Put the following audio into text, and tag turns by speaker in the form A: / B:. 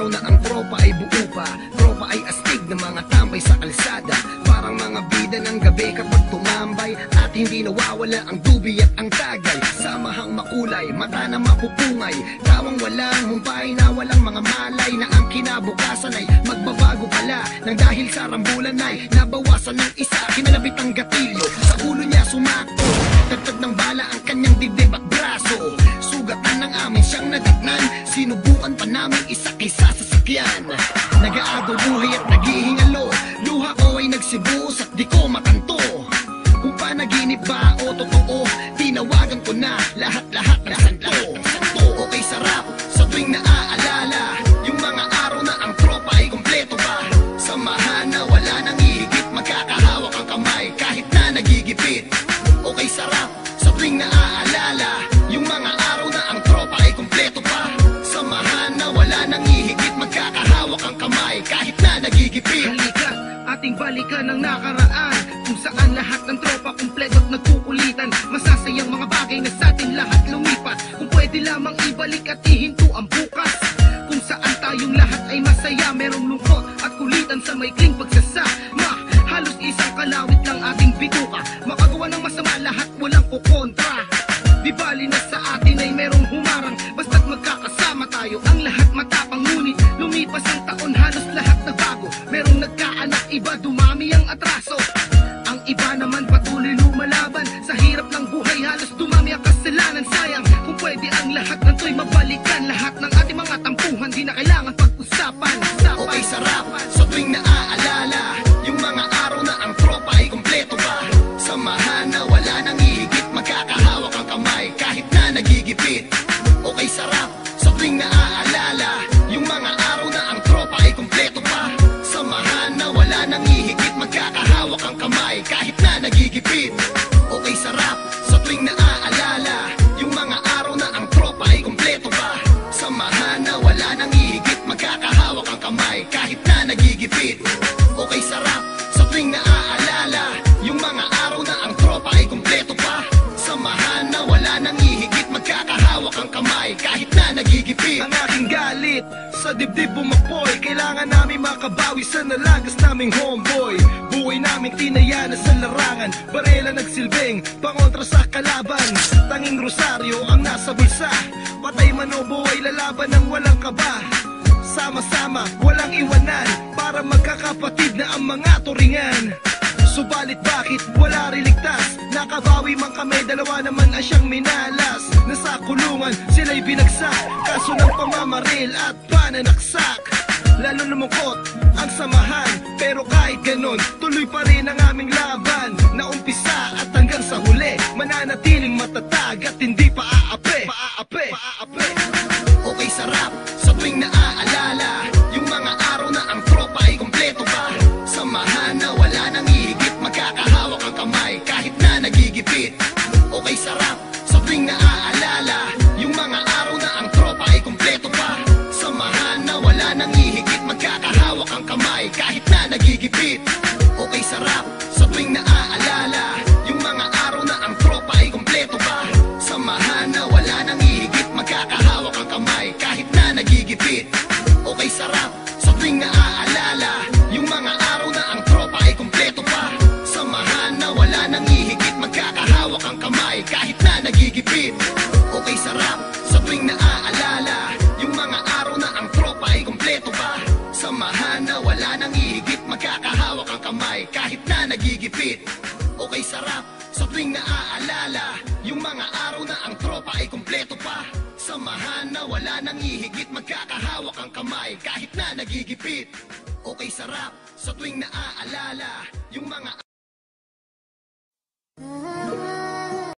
A: araw na ang tropa ay buo pa. Tropa ay astig na mga tambay sa kalsada, parang mga bida ng gabi kapag tumambay. At hindi nawawala ang dubi at ang tagay, samahang makulay, mata na mapupungay, tawang walang humpay na walang mga malay, na ang kinabukasan ay magbabago pala, nang dahil sa rambulan ay nabawasan ng isa. Kinalabit ang gatilyo, sa ulo niya sumakto, tagtag ng bala ang kanyang dibdib at braso. Sugatan ng amin siyang nadatnan, sinubukan pa namin isa-isa sa sakyan. Nag-aagaw buhay at naghihingalo, luha ko ay nagsibus at di ko makanto. Kung panaginip ba o totoo, tinawagan ko na lahat-lahat na santo. Okay, sarap sa tuwing naaalala yung mga araw na ang tropa ay kompleto pa. Samahan na wala nang ihigit, magkakahawak ang kamay kahit na nagigipit. Okay, sarap sa tuwing naaalala yung mga araw na ang tropa ay kompleto pa. Samahan na wala nang ihigit, magkakahawak ang kamay kahit na nagigipit.
B: Halika, ating balikan ang nakaraan, kung saan lahat ng tropa kumpleto at nagkukulitan. Masasayang mga bagay na sa atin lahat lumipas, kung pwede lamang ibalik at ihinto ang bukas. Kung saan tayong lahat ay masaya, merong lungkot at kulitan sa maikling pagsasama. Halos isang kalawit lang ating bituka, makagawa ng masama lahat walang kukontra. Di bali na sa atin ay merong humarang, basta't magkakasama tayo ang lahat matapang. Ngunit lumipas ang taon, halos lahat nagbago, merong nagkaanak, iba dumami ang atraso. Ang iba naman patuloy lumalaban, sa hirap ng buhay halos dumami ang kasalanan. Sayang kung pwede ang lahat ng to'y mabalikan, lahat ng ating mga tampuhan di na kailangan pag-usapan.
A: Okay, sarap sa tuwing naaalala yung mga araw na ang tropa ay kompleto pa. Samahan na wala nang ihigit, magkakahawak ang kamay kahit na nagigipit. Okay, sarap sa tuwing naaalala yung mga araw na ang tropa ay kompleto pa. Samahan na wala nang ihigit, magkakahawak ang kamay kahit na nagigipit. Okay, sarap sa tuwing naaalala yung mga araw na ang tropa ay kompleto pa. Samahan na wala nang ihigit, magkakahawak ang kamay kahit na nagigipit. Okay, sarap sa tuwing naaalala yung mga araw na ang tropa ay kompleto pa. Samahan na wala nang ihigit, magkakahawak ang kamay kahit na nagigipit.
B: Ang aking galit sa dibdib bumapoy, kailangan namin makabawi sa nalagas naming homeboy. Buhay naming tinaya na sa larangan, barela nagsilbing pangontra sa kalaban. Tanging rosaryo ang nasa bulsa, patay man o buhay lalaban ng walang kaba. Sama-sama, walang iwanan, para magkakapatid na ang mga turingan. Subalit bakit wala rin ligtas? Nakabawi man kami, dalawa naman ang siyang minalas. Nasa kulungan, sila'y binagsak, kaso ng pamamaril at pananaksak. Lalo lumungkot ang samahan, pero kahit ganon, tuloy pa rin ang aming laban. Naumpisa at hanggang sa huli, mananatiling matatag at hindi paaape.
A: Okay, sarap sa tuwing naaalala yung mga araw na ang tropa ay kompleto pa. Samahan na wala nang ihigit, magkakahawak ang kamay kahit na nagigipit. Okay, sarap sa tuwing naaalala yung mga araw na ang tropa ay kompleto pa. Samahan na wala nang ihigit, magkakahawak ang kamay kahit na nagigipit. Okay, sarap sa tuwing naaalala yung mga araw na ang tropa ay kompleto pa. Samahan na wala nang ihigit, magkakahawak ang kamay kahit na nagigipit. Okay, sarap sa tuwing naaalala yung mga araw na ang tropa ay kompleto pa. Samahan na wala nang ihigit, magkakahawak ang kamay kahit na nagigipit. Okay, sarap sa tuwing naaalala yung mga araw na ang tropa ay kompleto pa. Samahan na wala nang ihigit, magkakahawak ang kamay kahit na nagigipit. Okay, sarap sa tuwing naaalala yung mga araw na ang tropa ay kompleto pa. Samahan na wala nang ihigit, magkakahawak ang kamay kahit na nagigipit. Okay, sarap sa tuwing naaalala